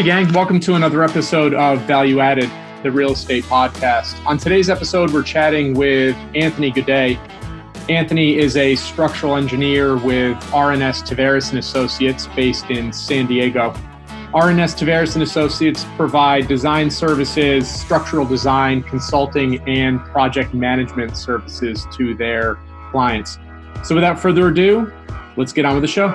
gang. Welcome to another episode of Value Added, the real estate podcast. On today's episode, we're chatting with Anthony Gude. Anthony is a structural engineer with R&S Tavares and Associates based in San Diego. R&S Tavares and Associates provide design services, structural design, consulting, and project management services to their clients. So without further ado, let's get on with the show.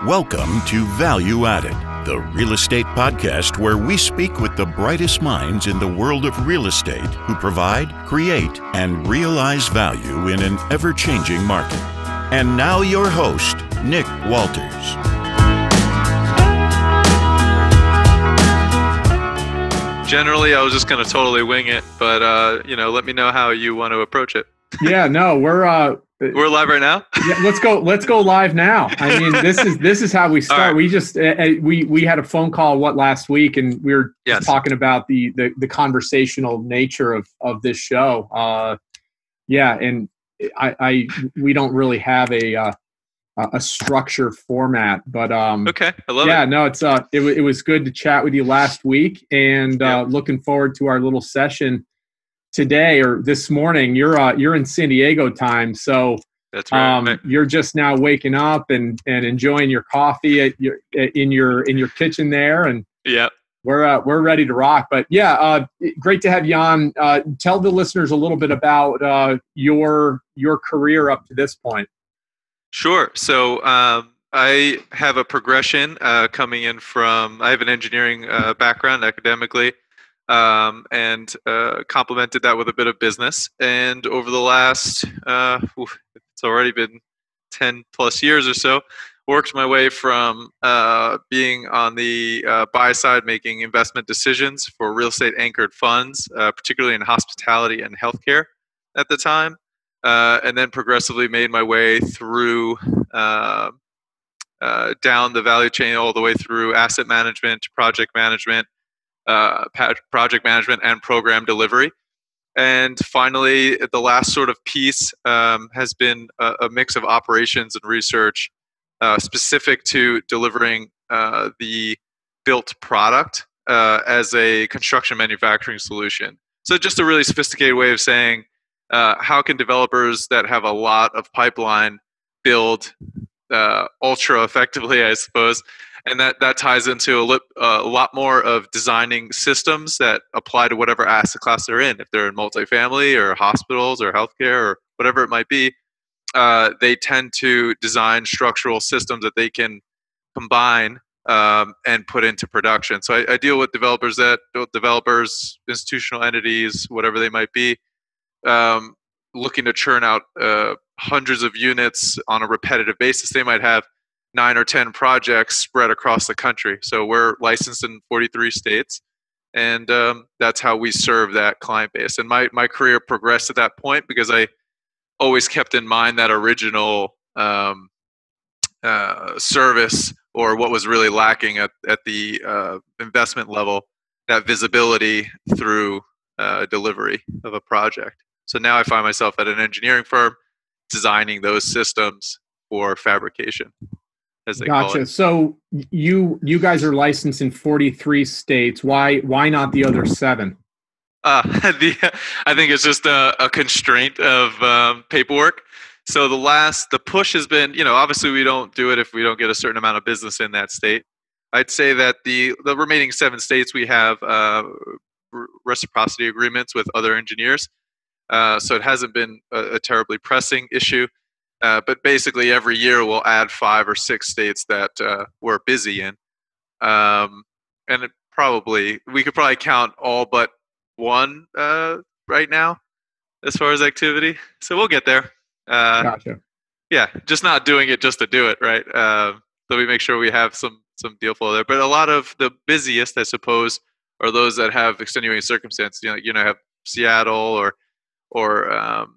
Welcome to Value Added, the real estate podcast where we speak with the brightest minds in the world of real estate who provide, create, and realize value in an ever-changing market. And now your host, Nick Walters. Generally, I was just going to totally wing it, but let me know how you want to approach it. Yeah, no, we're live right now. Yeah, let's go live now. I mean, this is how we start. Right. We just we had a phone call last week, and we were talking about the conversational nature of this show. And we don't really have a structure format, but okay, I love it. Yeah, no, it was good to chat with you last week, and looking forward to our little session today or this morning. You're in San Diego time, so that's right. You're just now waking up and enjoying your coffee in your kitchen there, and we're ready to rock. But great to have you on. Tell the listeners a little bit about your career up to this point. Sure. So I have a progression coming in from. I have an engineering background academically. And complemented that with a bit of business. And over the last, it's already been 10 plus years or so, worked my way from being on the buy side, making investment decisions for real estate anchored funds, particularly in hospitality and healthcare at the time, and then progressively made my way through down the value chain all the way through asset management, project management, and program delivery. And finally, the last sort of piece has been a mix of operations and research specific to delivering the built product as a construction manufacturing solution. So just a really sophisticated way of saying how can developers that have a lot of pipeline build ultra effectively, I suppose. And that ties into a lot more of designing systems that apply to whatever asset class they're in. If they're in multifamily or hospitals or healthcare or whatever it might be, they tend to design structural systems that they can combine and put into production. So I deal with developers, institutional entities, whatever they might be, looking to churn out hundreds of units on a repetitive basis. They might have 9 or 10 projects spread across the country. So we're licensed in 43 states, and that's how we serve that client base. And my career progressed at that point because I always kept in mind that original service, or what was really lacking at the investment level, that visibility through delivery of a project. So now I find myself at an engineering firm designing those systems for fabrication. Gotcha. So you guys are licensed in 43 states. Why not the other 7? I think it's just a constraint of paperwork. So the push has been, obviously we don't do it if we don't get a certain amount of business in that state. I'd say that the remaining 7 states we have reciprocity agreements with other engineers. So it hasn't been a terribly pressing issue. But basically every year we'll add 5 or 6 states that we're busy in. And we could probably count all but one right now as far as activity. So we'll get there. Gotcha. Yeah, just not doing it just to do it, right? So we make sure we have some deal flow there. But a lot of the busiest, I suppose, are those that have extenuating circumstances. Have Seattle or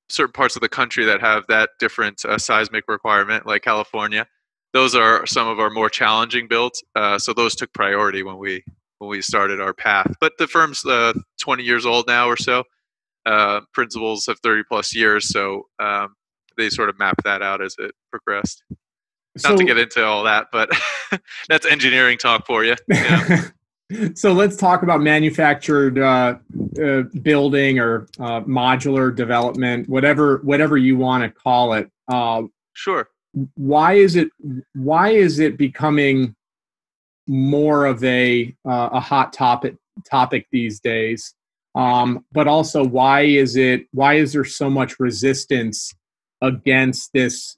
certain parts of the country that have that different seismic requirement, like California. Those are some of our more challenging builds. So those took priority when we started our path. But the firm's 20 years old now or so. Principals have 30 plus years, so they sort of mapped that out as it progressed. Not to So get into all that, but that's engineering talk for you. Yeah. so let's talk about manufactured building or modular development, whatever you want to call it. Sure. Why is it becoming more of a hot topic these days? But also, why is there so much resistance against this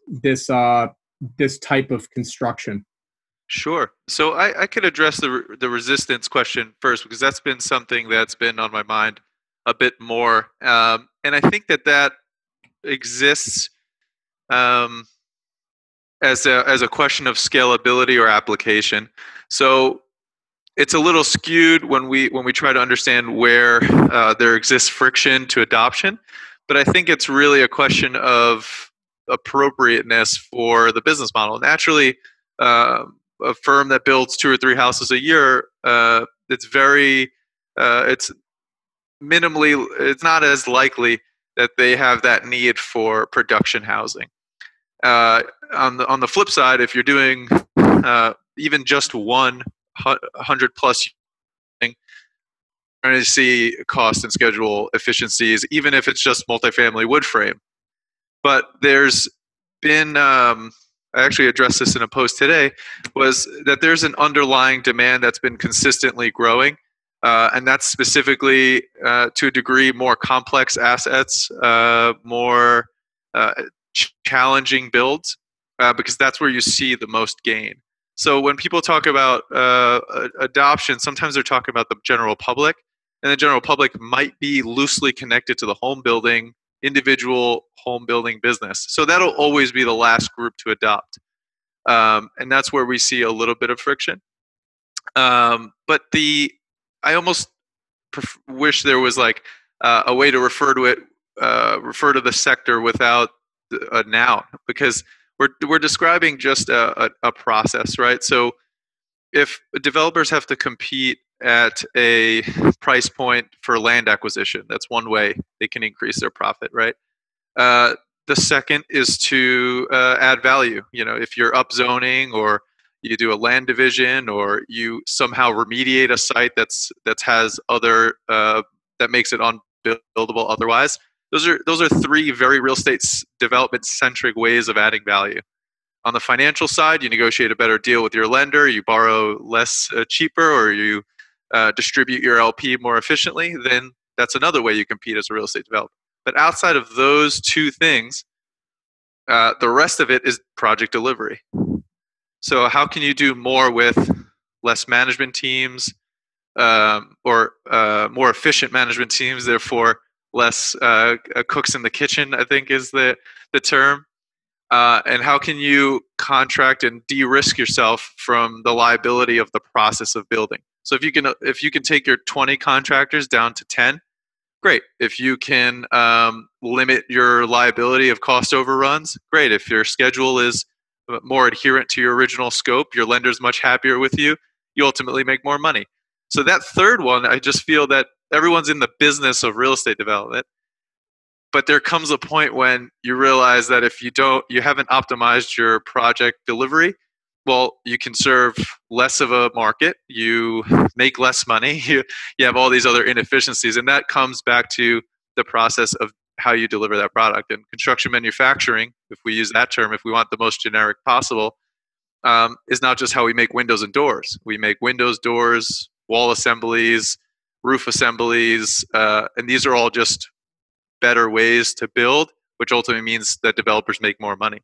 type of construction? Sure. So I could address the resistance question first, because that's been something that's been on my mind a bit more, and I think that exists as a question of scalability or application. So it's a little skewed when we try to understand where there exists friction to adoption, but I think it's really a question of appropriateness for the business model. Naturally, a firm that builds 2 or 3 houses a year, it's minimally, it's not as likely that they have that need for production housing. On the flip side, if you're doing even just 100 plus, you're going to see cost and schedule efficiencies, even if it's just multifamily wood frame. But there's been, I actually addressed this in a post today, was that there's an underlying demand that's been consistently growing, and that's specifically to a degree more complex assets, more challenging builds, because that's where you see the most gain. So when people talk about adoption, sometimes they're talking about the general public, and the general public might be loosely connected to the home building, individual home building business. So that'll always be the last group to adopt. And that's where we see a little bit of friction. But I almost wish there was like a way to refer to the sector without a noun, because we're describing just a process, right? So if developers have to compete at a price point for land acquisition, that's one way they can increase their profit, right? The second is to add value. If you're upzoning, or you do a land division, or you somehow remediate a site that has other that makes it unbuildable otherwise. Those are 3 very real estate development centric ways of adding value. On the financial side, you negotiate a better deal with your lender, you borrow less cheaper, or you distribute your LP more efficiently. Then that's another way you compete as a real estate developer. But outside of those 2 things, the rest of it is project delivery. So how can you do more with less management teams, or more efficient management teams, therefore less cooks in the kitchen, I think is the term. And how can you contract and de-risk yourself from the liability of the process of building? So if you can take your 20 contractors down to 10, great. If you can limit your liability of cost overruns, great. If your schedule is more adherent to your original scope, your lender's much happier with you, you ultimately make more money. So that third one, I just feel that everyone's in the business of real estate development, but there comes a point when you realize that if you haven't optimized your project delivery, well, you can serve less of a market, you make less money, you have all these other inefficiencies, and that comes back to the process of how you deliver that product. And construction manufacturing, if we use that term, if we want the most generic possible, is not just how we make windows and doors. We make windows, doors, wall assemblies, roof assemblies, and these are all just better ways to build, which ultimately means that developers make more money.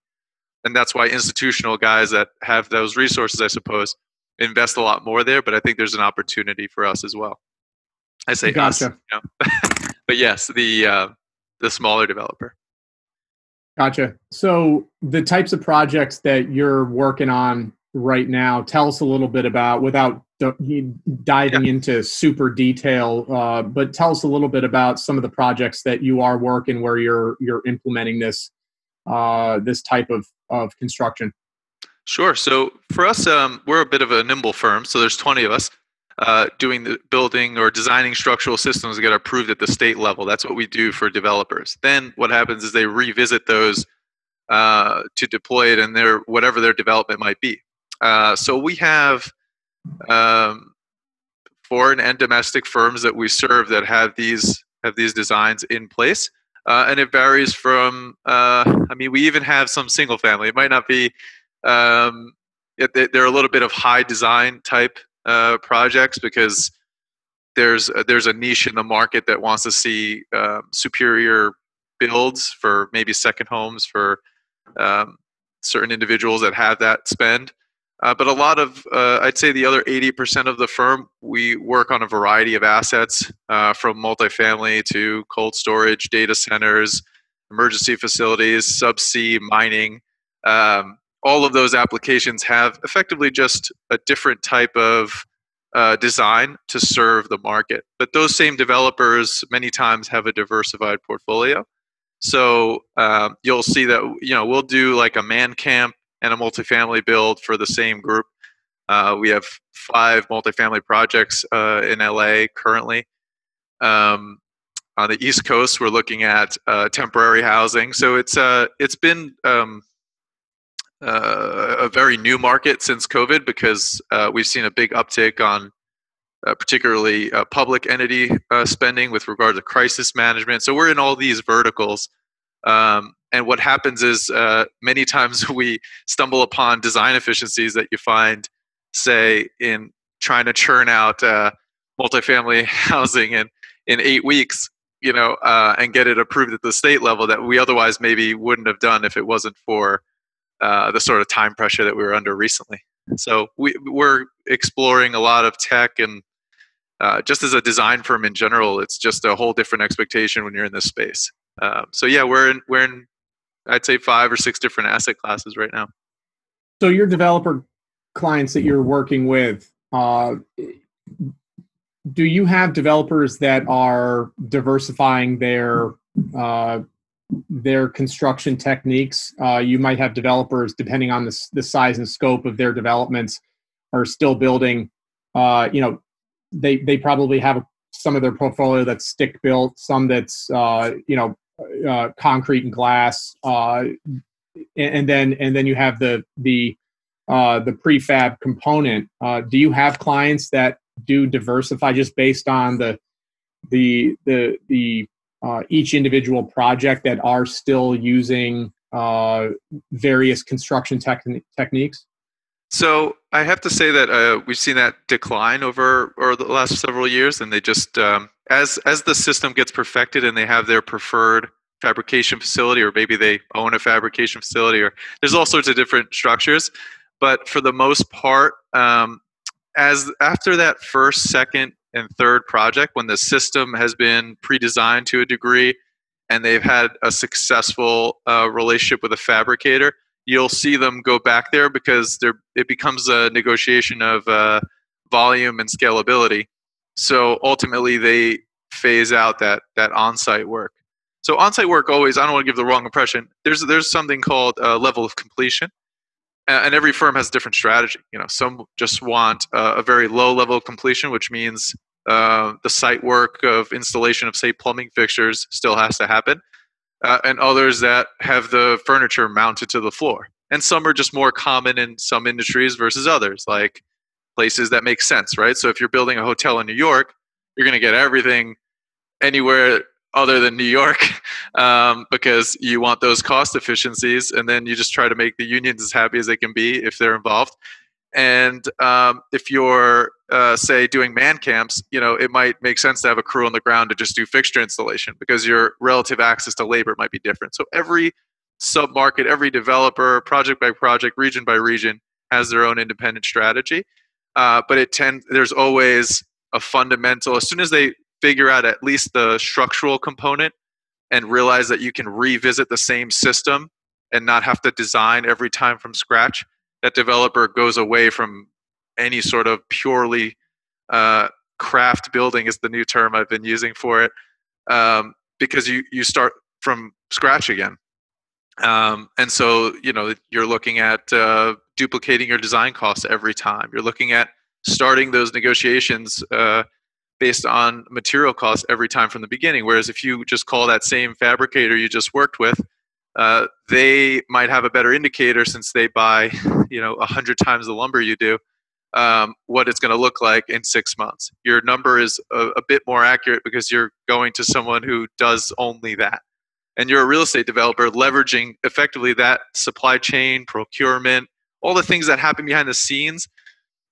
And that's why institutional guys that have those resources, I suppose, invest a lot more there. But I think there's an opportunity for us as well. I say Gotcha. us, but yes, the smaller developer. Gotcha. So the types of projects that you're working on right now, tell us a little bit about, without diving into super detail, but tell us a little bit about some of the projects that you are working where you're implementing this type of construction. Sure. So for us, we're a bit of a nimble firm. So there's 20 of us doing the building or designing structural systems that get approved at the state level. That's what we do for developers. Then what happens is they revisit those to deploy it in their whatever their development might be. So we have foreign and domestic firms that we serve that have these designs in place, and it varies from. We even have some single family. It might not be. They're a little bit of high design type projects because there's a niche in the market that wants to see superior builds for maybe second homes for certain individuals that have that spend. But a lot of, I'd say the other 80% of the firm, we work on a variety of assets from multifamily to cold storage, data centers, emergency facilities, subsea, mining. All of those applications have effectively just a different type of design to serve the market. But those same developers many times have a diversified portfolio. So you'll see that we'll do like a man camp and a multifamily build for the same group. We have 5 multifamily projects in LA currently. On the East Coast, we're looking at temporary housing. So it's been a very new market since COVID because we've seen a big uptick on particularly public entity spending with regard to crisis management. So we're in all these verticals. And what happens is many times we stumble upon design efficiencies that you find, say, in trying to churn out multifamily housing in 8 weeks, and get it approved at the state level that we otherwise maybe wouldn't have done if it wasn't for the sort of time pressure that we were under recently. So we're exploring a lot of tech, and just as a design firm in general, it's just a whole different expectation when you're in this space. So yeah, we're in I'd say 5 or 6 different asset classes right now. So your developer clients that you're working with, do you have developers that are diversifying their construction techniques? You might have developers, depending on the size and scope of their developments, are still building. They probably have some of their portfolio that's stick built, some that's concrete and glass, and then you have the prefab component. Do you have clients that do diversify just based on the each individual project that are still using various construction techniques? So I have to say that we've seen that decline over the last several years, and they just as the system gets perfected and they have their preferred fabrication facility, or maybe they own a fabrication facility, or there's all sorts of different structures. But for the most part, as after that first, second, and third project, when the system has been pre-designed to a degree and they've had a successful relationship with a fabricator, you'll see them go back there because it becomes a negotiation of volume and scalability. So ultimately, they phase out that on-site work. So on-site work always, I don't want to give the wrong impression, there's something called level of completion. And every firm has a different strategy. Some just want a very low level of completion, which means the site work of installation of, say, plumbing fixtures still has to happen. And others that have the furniture mounted to the floor. And some are just more common in some industries versus others, like places that make sense, right? So if you're building a hotel in New York, you're going to get everything anywhere other than New York because you want those cost efficiencies, and then you just try to make the unions as happy as they can be if they're involved. And if you're, say, doing man camps, it might make sense to have a crew on the ground to just do fixture installation because your relative access to labor might be different. So every sub-market, every developer, project by project, region by region, has their own independent strategy. But there's always a fundamental, as soon as they figure out at least the structural component and realize that you can revisit the same system and not have to design every time from scratch, that developer goes away from any sort of purely craft building is the new term I've been using for it, because you start from scratch again. And so, you're looking at duplicating your design costs every time. You're looking at starting those negotiations based on material costs every time from the beginning. Whereas if you just call that same fabricator you just worked with, they might have a better indicator since they buy, 100 times the lumber you do, what it's going to look like in 6 months. Your number is a bit more accurate because you're going to someone who does only that. And you're a real estate developer leveraging effectively that supply chain, procurement, all the things that happen behind the scenes.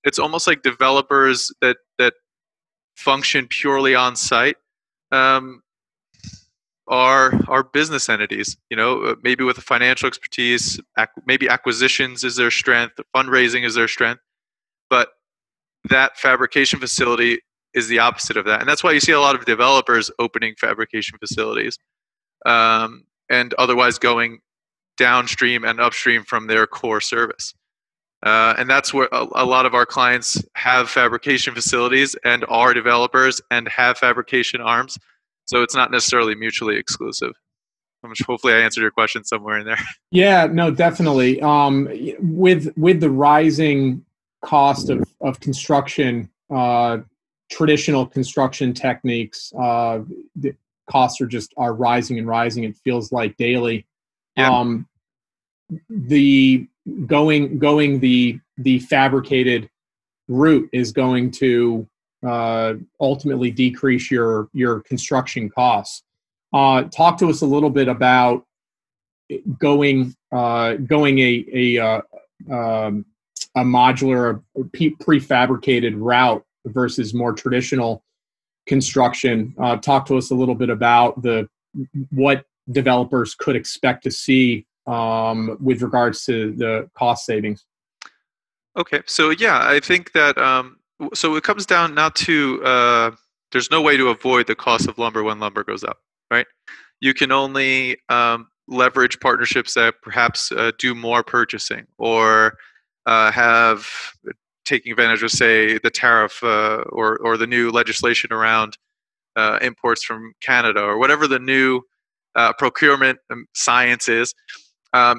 It's almost like developers that function purely on site are business entities, maybe with a financial expertise, maybe acquisitions is their strength, fundraising is their strength. But that fabrication facility is the opposite of that. And that's why you see a lot of developers opening fabrication facilities and otherwise going downstream and upstream from their core service. And that's where a lot of our clients have fabrication facilities and are developers and have fabrication arms. So it's not necessarily mutually exclusive. Hopefully I answered your question somewhere in there. Yeah, no, definitely. With the rising cost of construction, traditional construction techniques, the costs are rising and rising. It feels like daily. Yeah. The fabricated route is going to ultimately decrease your construction costs. Talk to us a little bit about going a modular prefabricated route versus more traditional construction. Talk to us a little bit about what developers could expect to see with regards to the cost savings. Okay, so yeah, I think that so it comes down not to there's no way to avoid the cost of lumber when lumber goes up, right? You can only leverage partnerships that perhaps do more purchasing or have taking advantage of, say, the tariff or the new legislation around imports from Canada or whatever the new procurement science is.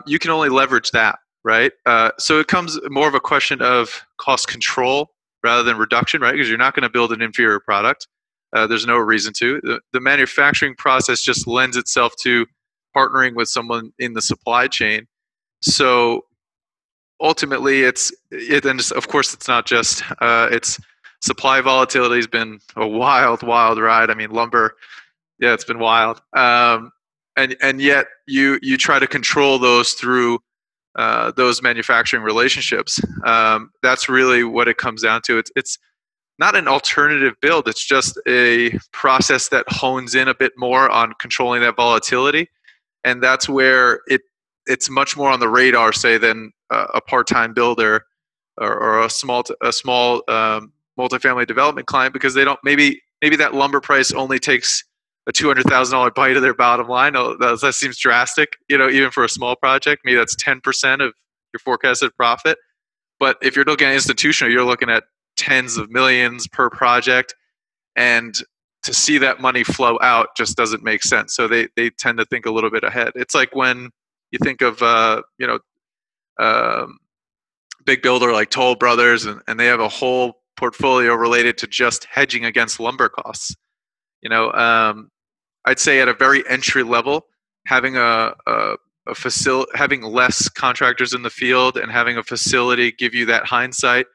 You can only leverage that, right? So it comes more of a question of cost control rather than reduction, right? Because you're not going to build an inferior product. There's no reason to. The manufacturing process just lends itself to partnering with someone in the supply chain. So ultimately, and of course, it's not just, it's supply volatility has been a wild, wild ride. I mean, lumber, yeah, it's been wild. And yet you try to control those through those manufacturing relationships. That's really what it comes down to. It's not an alternative build. It's just a process that hones in a bit more on controlling that volatility. And that's where it's much more on the radar, say, than a part-time builder or a small multifamily development client, because they don't maybe that lumber price only takes a $200,000 bite of their bottom line. That seems drastic, even for a small project. Maybe that's 10% of your forecasted profit. But if you're looking at institutional, you're looking at tens of millions per project, and to see that money flow out just doesn't make sense. So they tend to think a little bit ahead. It's like when you think of big builder like Toll Brothers, and they have a whole portfolio related to just hedging against lumber costs. I'd say at a very entry level, having a facility, having less contractors in the field, and having a facility give you that hindsight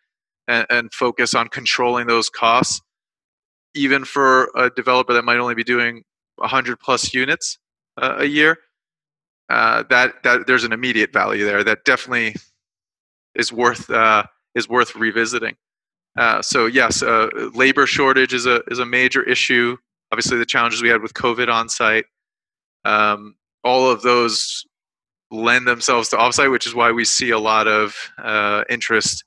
and focus on controlling those costs, even for a developer that might only be doing 100 plus units a year, that there's an immediate value there that definitely is worth revisiting. So yes, labor shortage is a major issue. Obviously, the challenges we had with COVID on-site, all of those lend themselves to off-site, which is why we see a lot of interest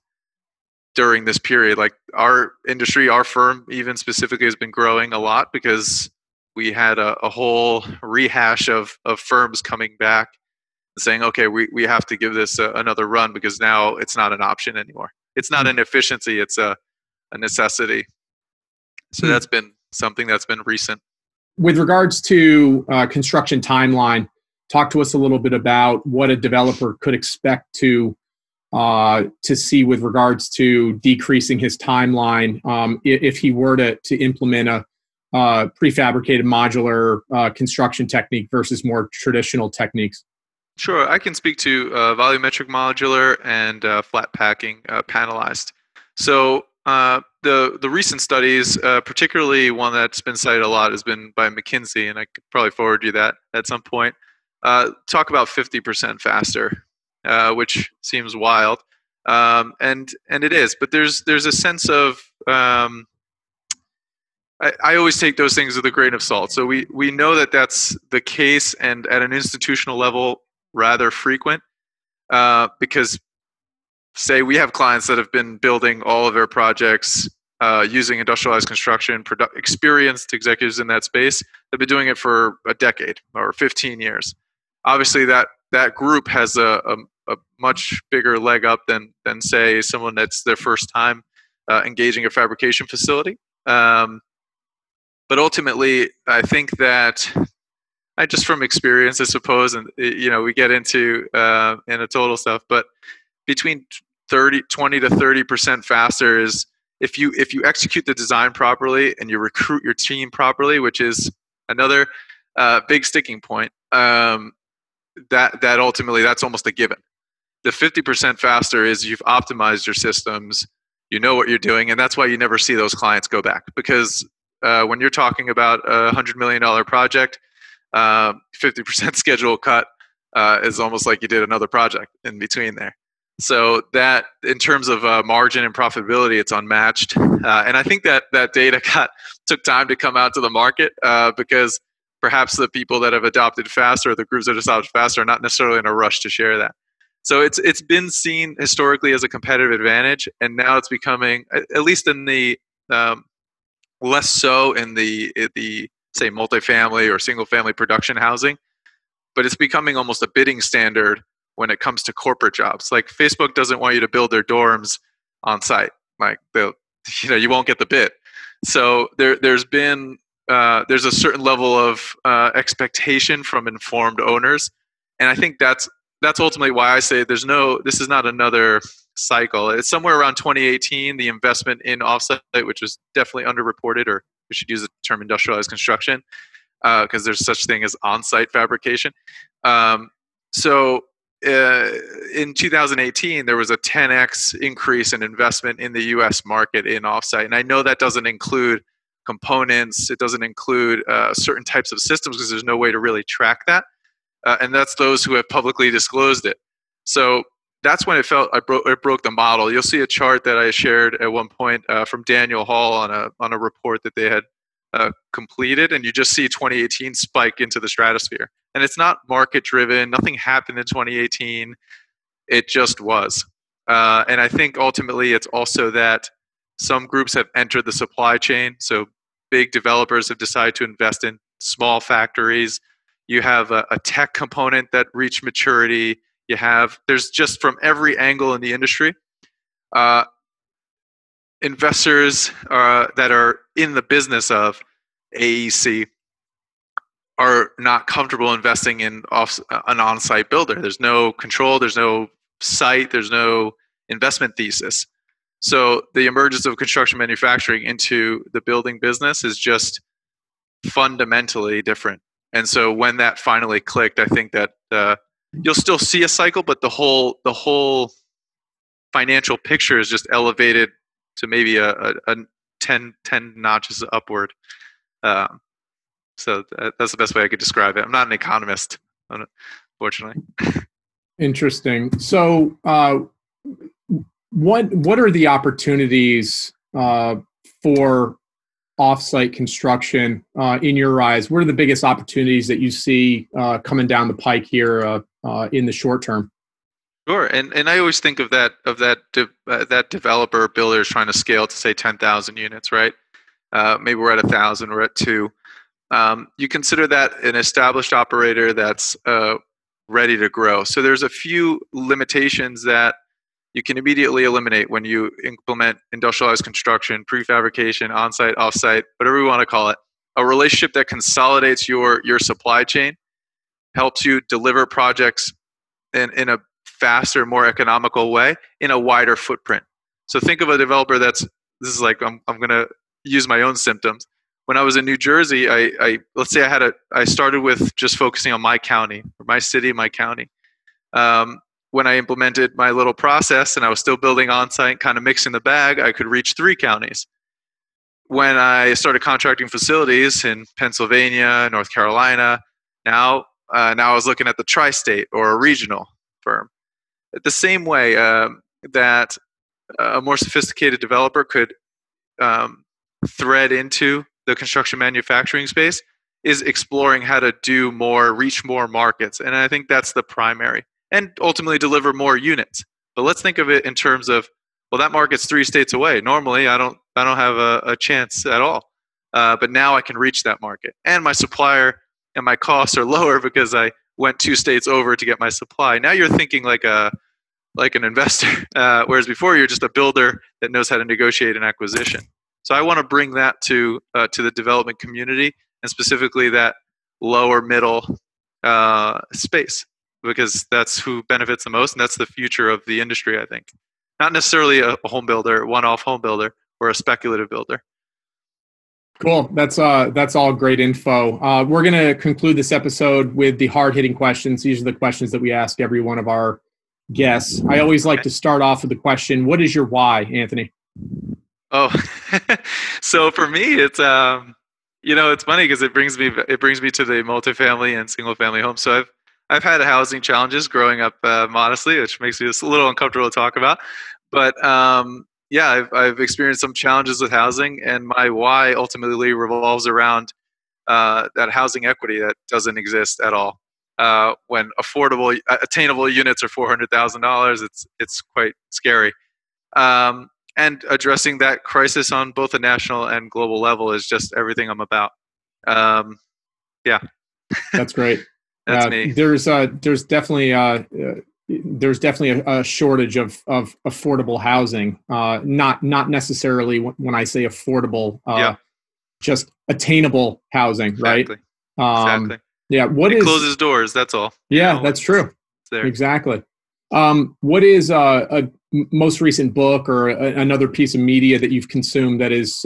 during this period. Like our industry, our firm even specifically has been growing a lot because we had a whole rehash of firms coming back and saying, okay, we have to give this another run because now it's not an option anymore. It's not an efficiency, it's a necessity. So that's been something that's been recent. With regards to construction timeline, talk to us a little bit about what a developer could expect to see with regards to decreasing his timeline if he were to implement a prefabricated modular construction technique versus more traditional techniques. Sure, I can speak to volumetric modular and flat packing panelized. So the recent studies, particularly one that's been cited a lot, has been by McKinsey, and I could probably forward you that at some point. Talk about 50% faster, which seems wild, and it is. But there's a sense of I always take those things with a grain of salt. So we know that that's the case, and at an institutional level, rather frequent, because say we have clients that have been building all of their projects using industrialized construction, experienced executives in that space. They've been doing it for a decade or 15 years. Obviously, that group has a much bigger leg up than say someone that's their first time engaging a fabrication facility. But ultimately, I think that I just from experience, I suppose, and we get into in a total stuff, but between 20 to 30% faster is if you execute the design properly and you recruit your team properly, which is another big sticking point. That ultimately that's almost a given. The 50% faster is you've optimized your systems, you know what you're doing, and that's why you never see those clients go back, because when you're talking about a $100 million project, 50% schedule cut is almost like you did another project in between there. So that, in terms of margin and profitability, it's unmatched. And I think that data took time to come out to the market because perhaps the people that have adopted faster, or the groups that have adopted faster, are not necessarily in a rush to share that. So it's been seen historically as a competitive advantage, and now it's becoming, at least in the less so in the say multifamily or single family production housing, but it's becoming almost a bidding standard when it comes to corporate jobs. Like Facebook doesn't want you to build their dorms on site. Like you won't get the bid. So there's a certain level of expectation from informed owners, and I think that's ultimately why I say this is not another cycle. It's somewhere around 2018, the investment in Offsite, which was definitely underreported, or we should use the term industrialized construction, because there's such thing as on-site fabrication. So in 2018, there was a 10x increase in investment in the U.S. market in Offsite, and I know that doesn't include components, it doesn't include certain types of systems, because there's no way to really track that, and that's those who have publicly disclosed it. So that's when it broke the model. You'll see a chart that I shared at one point from Daniel Hall on a report that they had completed, and you just see 2018 spike into the stratosphere. And it's not market driven. Nothing happened in 2018. It just was. And I think ultimately it's also that some groups have entered the supply chain. So big developers have decided to invest in small factories. You have a tech component that reached maturity. There's just from every angle in the industry, investors that are in the business of AEC are not comfortable investing in an on-site builder. There's no control, there's no site, there's no investment thesis. So the emergence of construction manufacturing into the building business is just fundamentally different. And so when that finally clicked, I think that you'll still see a cycle, but the whole financial picture is just elevated to maybe a 10 notches upward. So that's the best way I could describe it. I'm not an economist, unfortunately. Interesting. So what are the opportunities for offsite construction in your eyes? What are the biggest opportunities that you see coming down the pike here in the short term? Sure, and I always think of that developer builder is trying to scale to say 10,000 units, right? Maybe we're at 1,000, we're at 2. You consider that an established operator that's ready to grow. So there's a few limitations that you can immediately eliminate when you implement industrialized construction, prefabrication, on-site, off-site, whatever you want to call it. A relationship that consolidates your supply chain, helps you deliver projects in a faster, more economical way in a wider footprint. So think of a developer this is like, I'm going to use my own symptoms. When I was in New Jersey, let's say I started with just focusing on my county, or my city, my county. When I implemented my little process and I was still building Onsite, kind of mixing the bag, I could reach 3 counties. When I started contracting facilities in Pennsylvania, North Carolina, now I was looking at the tri-state or a regional firm. The same way that a more sophisticated developer could thread into the construction manufacturing space is exploring how to do more, reach more markets. And I think that's the primary, and ultimately deliver more units. But let's think of it in terms of, well, that market's 3 states away. Normally, I don't have a chance at all. But now I can reach that market, and my supplier and my costs are lower because I went 2 states over to get my supply. Now you're thinking like an investor, whereas before you're just a builder that knows how to negotiate an acquisition. So I want to bring that to the development community, and specifically that lower middle space, because that's who benefits the most, and that's the future of the industry, I think. Not necessarily a home builder, one-off home builder, or a speculative builder. Cool. That's all great info. We're going to conclude this episode with the hard-hitting questions. These are the questions that we ask every one of our guests. I always like to start off with the question, what is your why, Anthony? Oh, so for me, it's it's funny because it brings me to the multifamily and single family homes. So I've had housing challenges growing up modestly, which makes me just a little uncomfortable to talk about. But I've experienced some challenges with housing, and my why ultimately revolves around that housing equity that doesn't exist at all. When affordable, attainable units are $400,000, it's quite scary. And addressing that crisis on both a national and global level is just everything I'm about. That's great. That's me. There's definitely a shortage of affordable housing. Not necessarily when I say affordable, just attainable housing, exactly. Right? Exactly. Yeah. It closes doors. That's all. Yeah, that's true. Exactly. What is a most recent book or another piece of media that you've consumed that has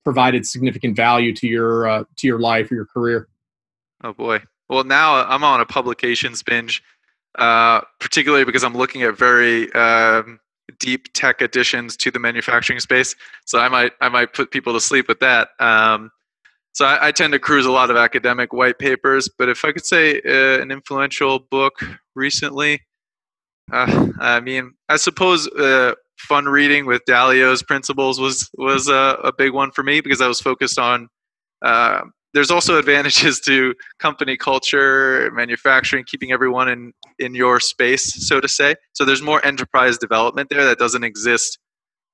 provided significant value to your life or your career? Oh boy. Well, now I'm on a publications binge, particularly because I'm looking at very deep tech additions to the manufacturing space. So I might put people to sleep with that. So I tend to cruise a lot of academic white papers. But if I could say an influential book recently, I suppose fun reading with Dalio's Principles was a big one for me, because I was focused on. There's also advantages to company culture, manufacturing, keeping everyone in your space, so to say. So there's more enterprise development there that doesn't exist.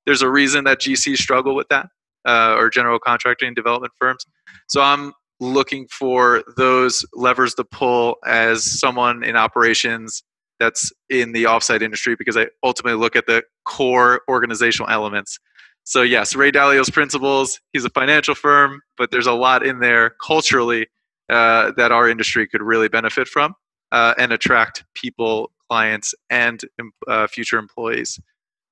There's a reason that GCs struggle with that, or general contracting development firms. So I'm looking for those levers to pull as someone in operations that's in the offsite industry, because I ultimately look at the core organizational elements. So yes, Ray Dalio's Principles, he's a financial firm, but there's a lot in there culturally that our industry could really benefit from and attract people, clients, and future employees.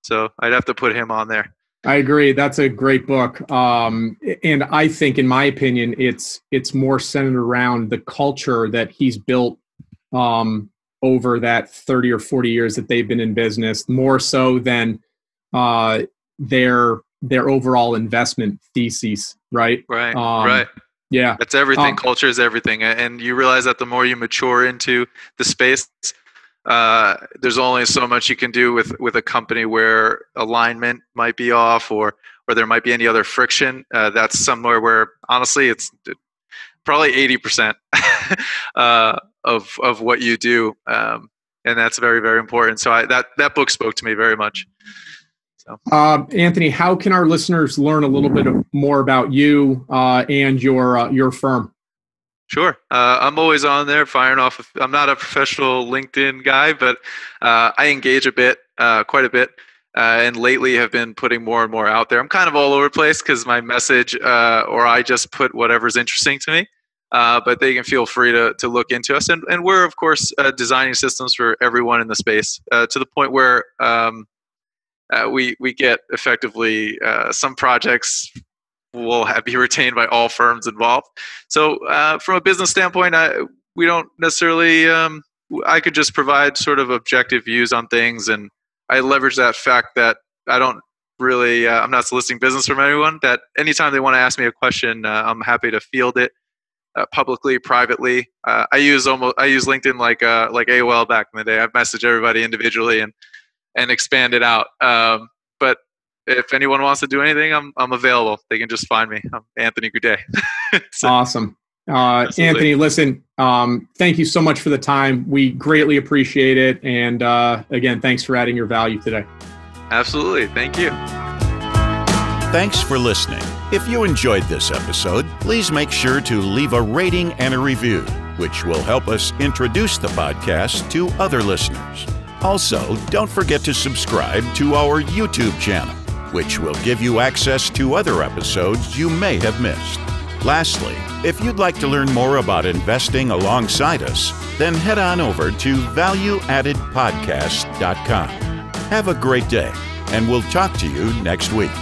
So I'd have to put him on there. I agree. That's a great book. And I think, in my opinion, it's more centered around the culture that he's built over that 30 or 40 years that they've been in business, more so than their overall investment thesis, right? Right. Yeah. That's everything. Culture is everything. And you realize that the more you mature into the space, there's only so much you can do with a company where alignment might be off, or there might be any other friction. That's somewhere where, honestly, it's probably 80% of what you do. And that's very, very important. So that book spoke to me very much. So. Anthony, how can our listeners learn a little bit more about you and your firm? Sure. I'm always on there firing off. I'm not a professional LinkedIn guy, but I engage quite a bit. And lately have been putting more and more out there. I'm kind of all over the place because my message, or I just put whatever's interesting to me. But they can feel free to look into us. And we're, of course, designing systems for everyone in the space to the point where we get effectively some projects will be retained by all firms involved. So from a business standpoint, we don't necessarily I could just provide sort of objective views on things, and I leverage that fact that I don't really, I'm not soliciting business from anyone, that anytime they want to ask me a question, I'm happy to field it publicly, privately. I use LinkedIn like AOL back in the day. I've messaged everybody individually and expand it out. But if anyone wants to do anything, I'm available. They can just find me. I'm Anthony Gude. So, awesome. Anthony, listen, thank you so much for the time. We greatly appreciate it. And again, thanks for adding your value today. Absolutely. Thank you. Thanks for listening. If you enjoyed this episode, please make sure to leave a rating and a review, which will help us introduce the podcast to other listeners. Also, don't forget to subscribe to our YouTube channel, which will give you access to other episodes you may have missed. Lastly, if you'd like to learn more about investing alongside us, then head on over to valueaddedpodcast.com. Have a great day, and we'll talk to you next week.